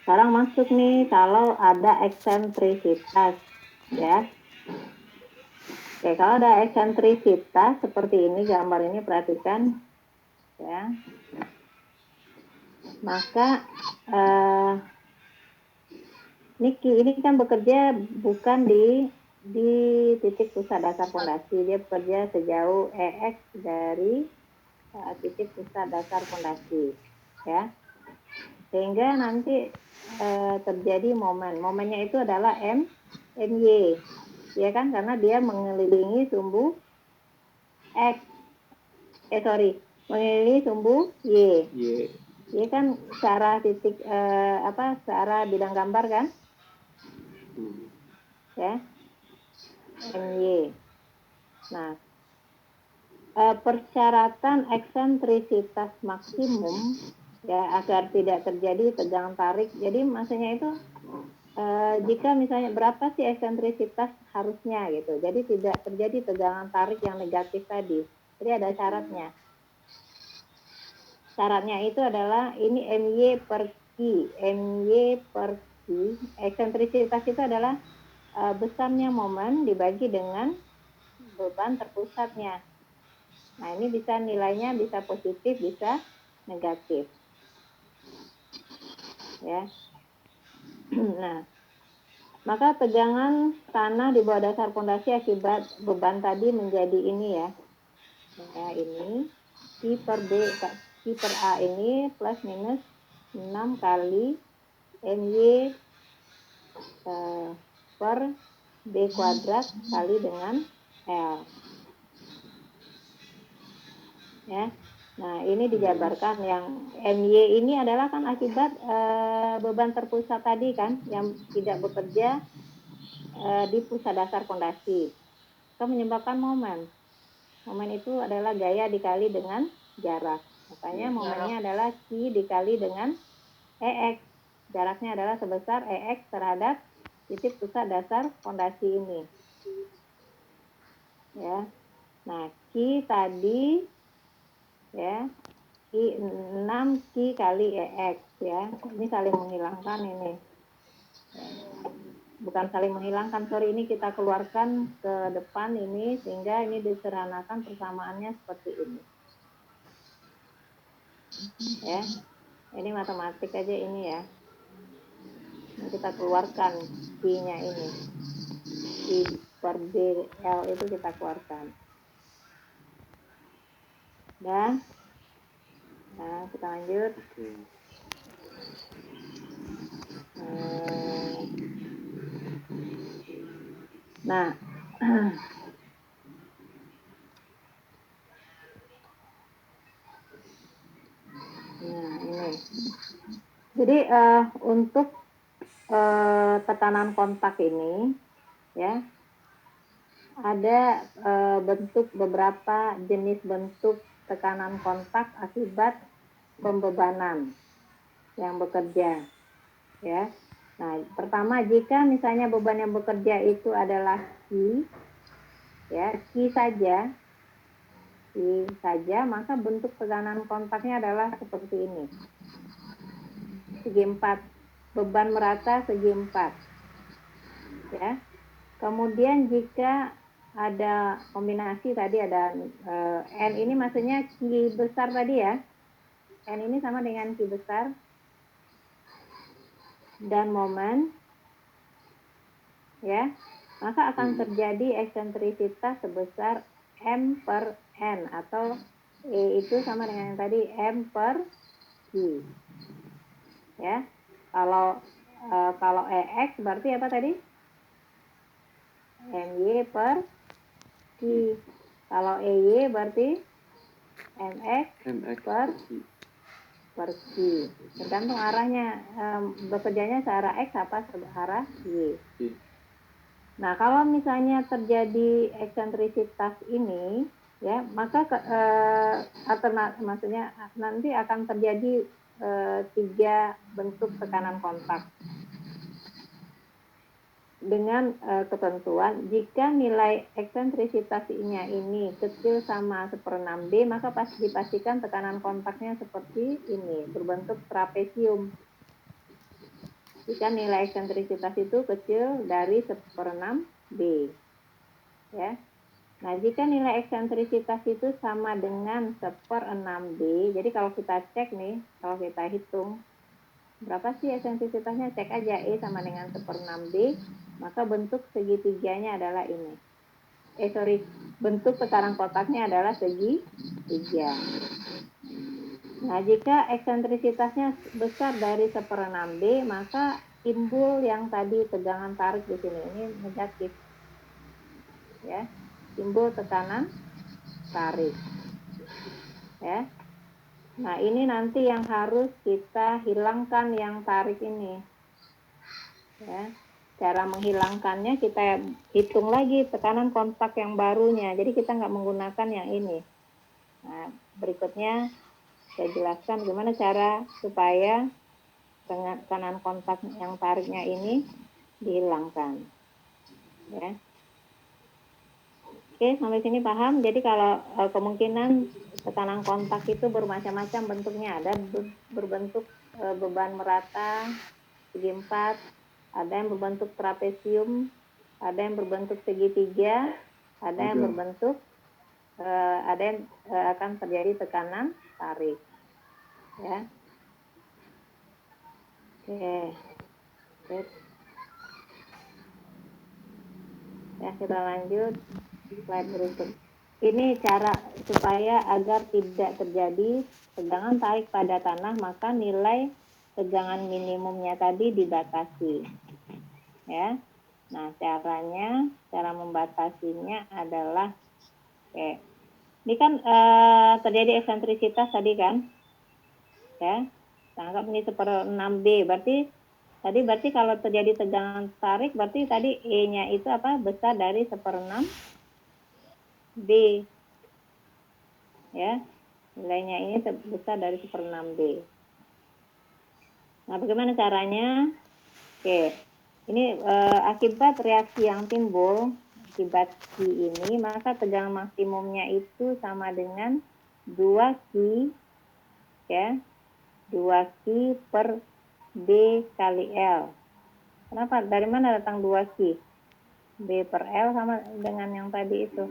Sekarang masuk nih kalau ada eksentrisitas, ya. Oke, kalau ada eksentrisitas seperti ini, gambar ini perhatikan, ya. Maka ini kan bekerja bukan di titik pusat dasar fondasi, dia bekerja sejauh EX dari titik pusat dasar fondasi, ya. Sehingga nanti terjadi momennya itu adalah MY, ya kan, karena dia mengelilingi sumbu X, mengelilingi sumbu Y. Y kan searah titik searah bidang gambar kan, ya, MY. Nah, persyaratan eksentrisitas maksimum, ya, agar tidak terjadi tegang tarik. Jadi maksudnya itu jika misalnya berapa sih eksentrisitas harusnya gitu. Jadi tidak terjadi tegangan tarik yang negatif tadi. Jadi ada syaratnya. Syaratnya itu adalah ini MY per Q. MY per Q, eksentrisitas itu adalah besarnya momen dibagi dengan beban terpusatnya. Nah, ini bisa nilainya bisa positif, bisa negatif. Ya. Nah, maka tegangan tanah di bawah dasar fondasi akibat beban tadi menjadi ini ya. Ya, ini Q per A ini plus minus 6 kali MY per B kuadrat kali dengan L. Ya. Nah, ini dijabarkan yang MY ini adalah kan akibat beban terpusat tadi kan, yang tidak bekerja di pusat dasar fondasi. Itu menyebabkan momen. Momen itu adalah gaya dikali dengan jarak. Makanya momennya adalah Q dikali dengan EX. Jaraknya adalah sebesar EX terhadap titik pusat dasar fondasi ini. Ya. Nah, Q tadi ya, Q 6 Q kali EX ya. Ini saling menghilangkan ini. Bukan saling menghilangkan, sorry, ini kita keluarkan ke depan ini sehingga ini disederhanakan persamaannya seperti ini. Ya. Ini matematik aja ini ya. Ini kita keluarkan Q-nya ini. Q per BL itu kita keluarkan. Dan nah, kita lanjut. Nah, ini. Jadi untuk tekanan kontak ini, ya, ada beberapa jenis bentuk tekanan kontak akibat pembebanan yang bekerja, ya. Nah, pertama, jika misalnya beban yang bekerja itu adalah Q, ya, Q saja, maka bentuk tekanan kontaknya adalah seperti ini. Segi 4, beban merata segi 4. Ya. Kemudian jika ada kombinasi tadi ada N ini maksudnya Q besar tadi ya. N ini sama dengan Q besar dan momen, ya, maka akan terjadi eksentrisitas sebesar M per N atau E itu sama dengan yang tadi M per Q. Ya. Kalau EX berarti apa tadi? MY per Q. Kalau EY berarti MX per Q. Tergantung arahnya, bekerjanya searah X apa searah Y. Nah, kalau misalnya terjadi eksentrisitas ini, ya, maka maksudnya nanti akan terjadi 3 bentuk tekanan kontak. Dengan ketentuan jika nilai eksentrisitasnya ini kecil sama 1/6 B, maka dipastikan tekanan kontaknya seperti ini, berbentuk trapesium. jika nilai eksentrisitas itu kecil dari 1/6 B. Ya. Nah, jika nilai eksentrisitas itu sama dengan 1/6 B, jadi kalau kita cek nih, kalau kita hitung, berapa sih eksentrisitasnya? Cek aja E sama dengan 1/6 B, maka bentuk segitiganya adalah ini. Bentuk tekanan kotaknya adalah segitiga. Nah, jika eksentrisitasnya besar dari 1/6 B, maka timbul yang tadi tegangan tarik di sini, ini negatif. Ya, timbul tekanan tarik. Ya. Nah, ini nanti yang harus kita hilangkan yang tarik ini. Ya. Cara menghilangkannya kita hitung lagi tekanan kontak yang barunya. Jadi kita nggak menggunakan yang ini. Nah, berikutnya saya jelaskan gimana cara supaya tekanan kontak yang tariknya ini dihilangkan. Ya. Oke, sampai sini paham. Jadi kalau kemungkinan tekanan kontak itu bermacam-macam bentuknya. Ada berbentuk beban merata segi 4, ada yang berbentuk trapesium, ada yang berbentuk segitiga, ada yang berbentuk ada yang akan terjadi tekanan tarik. Ya. Oke. Ya, kita lanjut slide berikut. Ini cara supaya agar tidak terjadi tegangan tarik pada tanah, maka nilai tegangan minimumnya tadi dibatasi. Ya. Nah, cara membatasinya adalah ini kan terjadi eksentrisitas tadi kan? Ya. Anggap ini 1/6 B, berarti kalau terjadi tegangan tarik, berarti tadi E-nya itu apa? Besar dari 1/6 B. Ya. Nilainya ini besar dari 1/6 B. Nah, bagaimana caranya? Oke. Ini akibat reaksi yang timbul akibat Q ini, maka tegangan maksimumnya itu sama dengan 2Q, ya. 2Q per B kali L. Kenapa? Dari mana datang 2Q? B per L sama dengan yang tadi itu.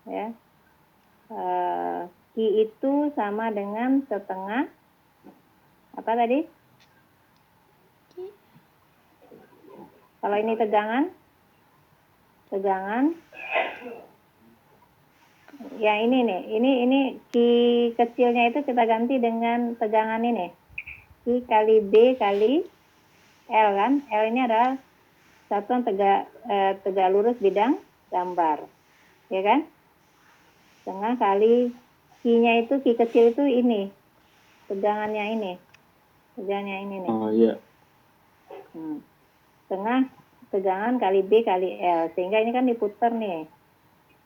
Ya. Q itu sama dengan setengah apa tadi? Kalau ini tegangan ya ini nih, ini Q kecilnya itu kita ganti dengan tegangan ini. Q kali B kali L kan? L ini adalah satuan tegak lurus bidang gambar. Ya kan? Setengah kali Q-nya itu, Q kecil itu ini. Tegangannya ini. Tegangannya ini nih. Oh iya. Setengah tegangan kali B kali L. Sehingga ini kan diputar nih.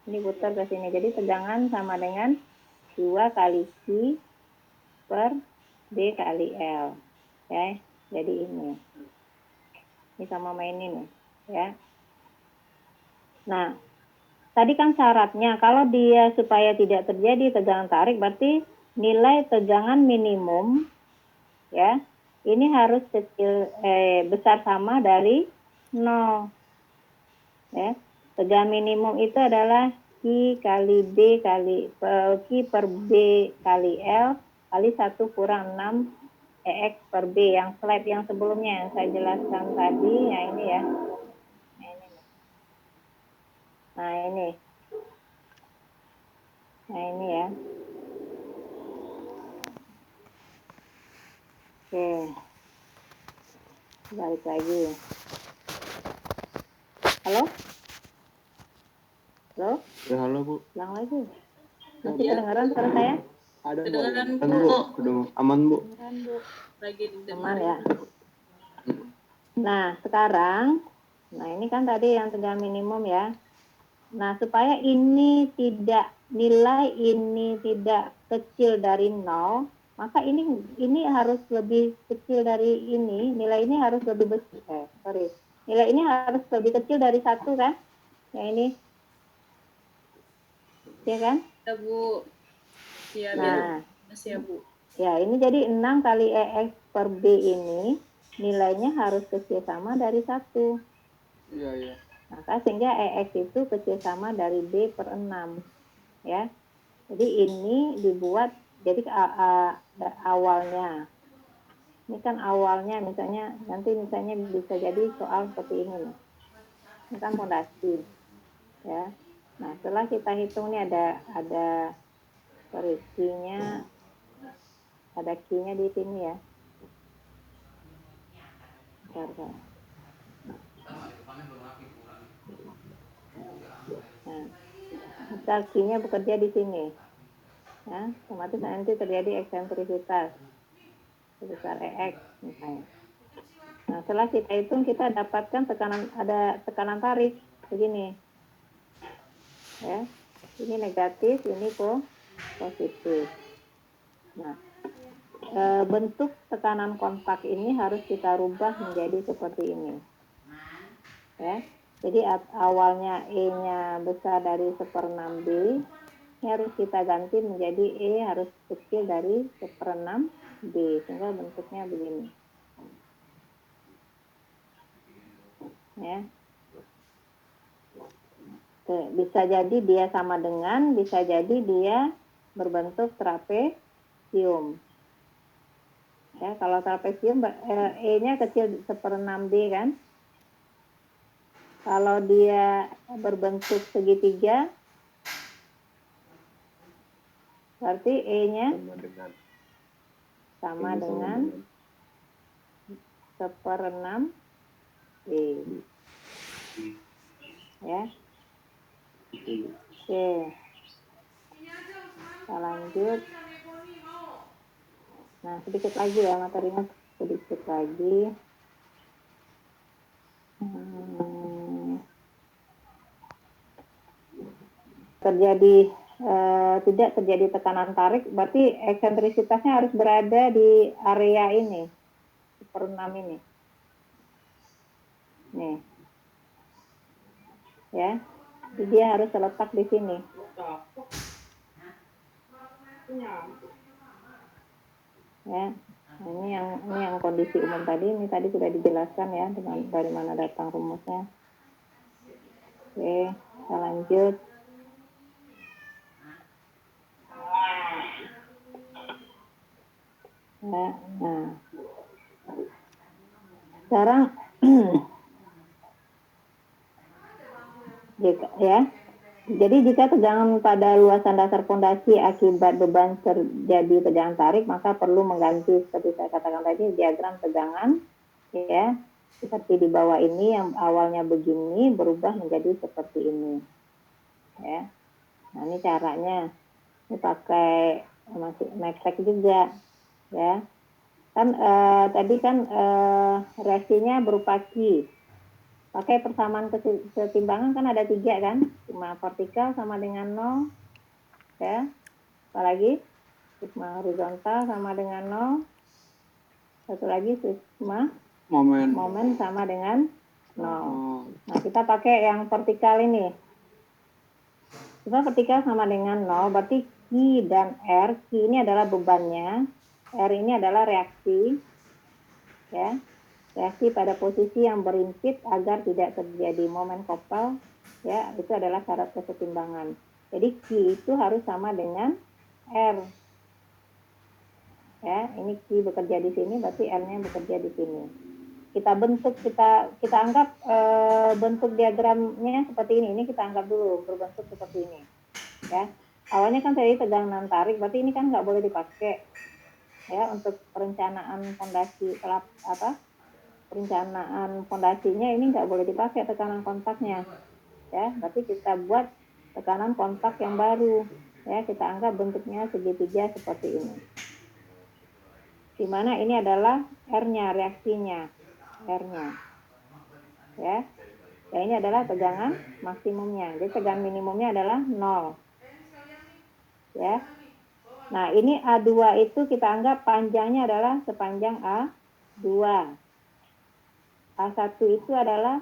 Ini putar ke sini. Jadi tegangan sama dengan 2 kali Q per B kali L. Ya. Jadi ini. Ini sama mainin nih. Ya. Nah, tadi kan syaratnya kalau dia supaya tidak terjadi tegangan tarik, berarti nilai tegangan minimum ya ini harus besar sama dari 0. Ya. Tegangan minimum itu adalah Q kali B kali Q per B kali L kali 1 kurang 6 EX per B yang slide yang sebelumnya yang saya jelaskan tadi, ya ini ya. Nah ini ya. Oke. Balik lagi. Halo? Halo? Ya, halo Bu. Ulang lagi. Masih kedengaran suara saya? Ada Bu. Kedengaran, Bu. Aman Bu. Kedengaran Bu. Lagi Aman ya. Nah sekarang, ini kan tadi yang tegangan minimum ya. Nah supaya ini nilai ini tidak kecil dari 0, maka ini harus lebih kecil dari ini. Nilai ini harus lebih besar. Nilai ini harus lebih kecil dari 1 kan? Ya ini. Ya kan? Ya Bu. Ya, Nah, masih ya Bu. ya ini jadi 6 kali EX per B ini nilainya harus kecil sama dari 1. Iya. Maka sehingga EX itu kecil sama dari B per 6. Ya. Jadi ini dibuat, jadi awalnya. Ini kan awalnya misalnya, nanti misalnya bisa jadi soal seperti ini nih. Ini kan fondasi. Ya. Nah, setelah kita hitung nih ada key-nya, ada key-nya di sini ya. Bentar. Nah, misal key-nya bekerja di sini. Ya, otomatis nanti terjadi eksentrisitas sebesar EX misalnya. Nah, setelah kita hitung, kita dapatkan ada tekanan tarik begini. Ya, ini negatif, ini positif. Nah, bentuk tekanan kontak ini harus kita rubah menjadi seperti ini. Ya, jadi awalnya E-nya besar dari 1/6 B, ini harus kita ganti menjadi E harus kecil dari 1/6 B, sehingga bentuknya begini. Ya. Bisa jadi dia sama dengan, bisa jadi dia berbentuk trapesium. Ya, kalau trapesium E-nya kecil 1/6 B kan. Kalau dia berbentuk segitiga, berarti E-nya sama dengan 1/6 B. Ya. Oke. Kita lanjut. Nah, sedikit lagi ya materinya, sedikit lagi. Tidak terjadi tekanan tarik, berarti eksentrisitasnya harus berada di area ini, 1/6 ini. Nih. Ya. Jadi dia harus terletak di sini. Ya. Nah, ini yang kondisi umum tadi, ini tadi sudah dijelaskan ya dengan dari mana datang rumusnya. Oke, kita lanjut. Ya, nah. Sekarang jadi jika tegangan pada luasan dasar fondasi akibat beban terjadi tegangan tarik, maka perlu mengganti seperti saya katakan tadi diagram tegangan, ya, seperti di bawah ini yang awalnya begini berubah menjadi seperti ini, ya. Nah, ini caranya. Ini pakai masih next juga, ya. Kan tadi kan reaksinya berupa Q. Pakai persamaan kesetimbangan kan ada 3 kan, sigma vertikal sama dengan 0, ya. Apalagi sigma horizontal sama dengan 0. Satu lagi sigma momen sama dengan 0. Nah, kita pakai yang vertikal ini. Sigma vertikal sama dengan 0, berarti Q dan R. Q ini adalah bebannya, R ini adalah reaksi, ya. Reaksi pada posisi yang berimpit agar tidak terjadi momen kopel, ya, itu adalah syarat kesetimbangan. Jadi Q itu harus sama dengan R. Ya, ini Q bekerja di sini, berarti R-nya bekerja di sini. Kita anggap bentuk diagramnya seperti ini. Ini kita anggap dulu berbentuk seperti ini. Ya, awalnya kan tadi tegangan tarik, berarti ini kan nggak boleh dipakai. Ya, untuk perencanaan fondasi perencanaan fondasinya ini nggak boleh dipakai tekanan kontaknya, ya. Berarti kita buat tekanan kontak yang baru, ya. Kita anggap bentuknya segitiga seperti ini, dimana ini adalah R-nya, reaksinya, R-nya, ya. Ya, ini adalah tegangan maksimumnya. Jadi tegangan minimumnya adalah 0, ya. Nah, ini A2 itu kita anggap panjangnya adalah sepanjang A2. A1 itu adalah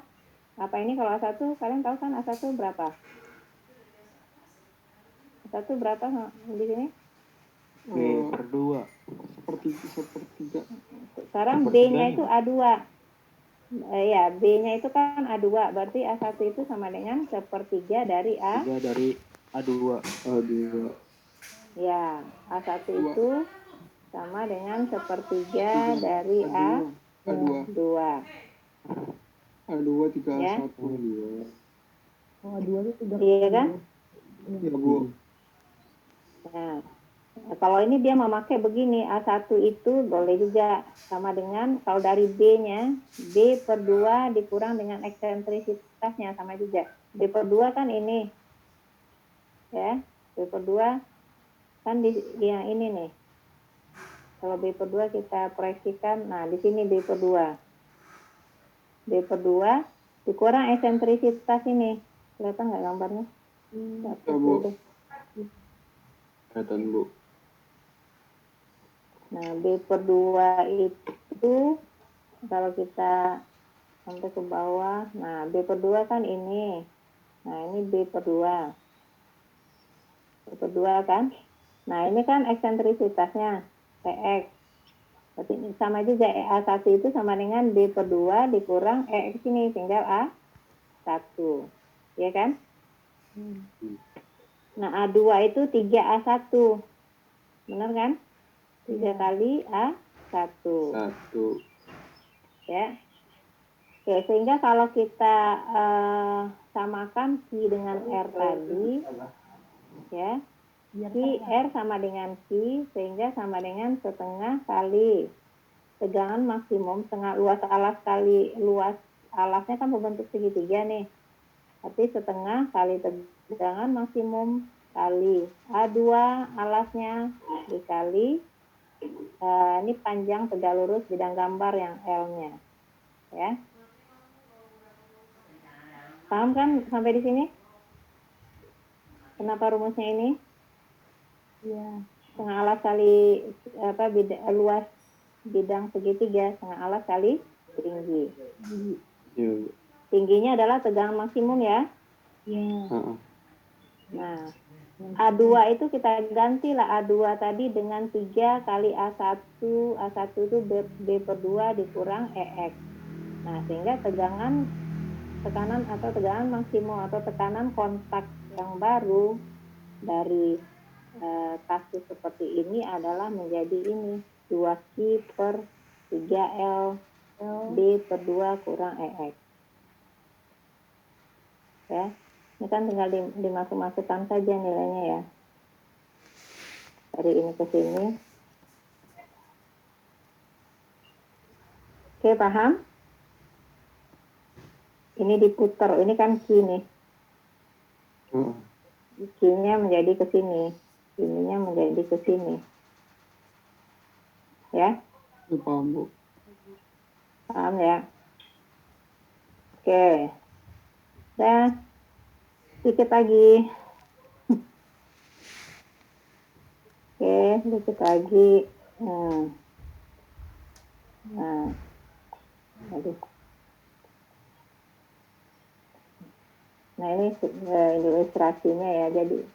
apa ini? Kalau A1 kalian tahu kan A1 berapa? A1 berapa di sini? B/2. sepertiga. Sekarang B-nya itu A2. Ya, B-nya itu kan A2, berarti A1 itu sama dengan sepertiga dari A. 3 dari A2. Ya, A1 itu sama dengan sepertiga dari A2. A2 3 Ya. A1. A2 itu Iya kan? Ya, Bu. Nah, kalau ini dia memakai begini, A1 itu boleh juga sama dengan, kalau dari B-nya, B per 2 dikurang dengan eksentrisitasnya, sama juga. B per 2 kan ini, ya, B per 2 kan yang ini nih. Kalau B per 2 kita proyeksikan, nah di sini B per 2. B per 2 dikurang eksentrisitas ini. Kelihatan nggak gambarnya? Ya, Bu. Kelihatan, Bu. Nah, B per 2 itu kalau kita sampai ke bawah, nah B per 2 kan ini. Nah, ini B per 2. B per 2 kan. Nah, ini kan eksentrisitasnya, PX. Berarti ini sama juga, A1 itu sama dengan B per 2 dikurang EX ini, tinggal A1. Ya kan? Nah, A2 itu 3A1. Benar kan? 3 kali A1. 1. Ya. Oke, sehingga kalau kita samakan Q dengan R tadi, ya, Q R sama dengan Q, sehingga sama dengan setengah kali tegangan maksimum, setengah luas alas kali luas alasnya kan berbentuk segitiga nih, tapi setengah kali tegangan maksimum kali A2 alasnya dikali ini panjang tegak lurus bidang gambar yang L-nya, ya. Paham kan sampai di sini? Kenapa rumusnya ini? Iya. Setengah alas kali luas bidang segitiga, setengah alas kali tinggi. Ya, Bu. Tingginya adalah tegangan maksimum ya. Iya. Nah, A2 itu kita gantilah A2 tadi dengan 3 kali A1. A1 itu B per 2 dikurang EX. Nah, sehingga tekanan atau tegangan maksimum atau tekanan kontak yang baru dari kasus seperti ini adalah menjadi ini 2Q per 3L B per 2 kurang EX. Ya, ini kan tinggal dimasuk-masukkan saja nilainya ya. Dari ini ke sini. Oke, paham? Ini diputar, ini kan Q nih. Q-nya menjadi ke sini. Ininya menjadi ke sini. Ya? Ya, paham, Bu. Paham ya? Oke. Dan sedikit lagi. Oke, sedikit lagi. Nah. Aduh. Nah, ini ilustrasinya ya. Jadi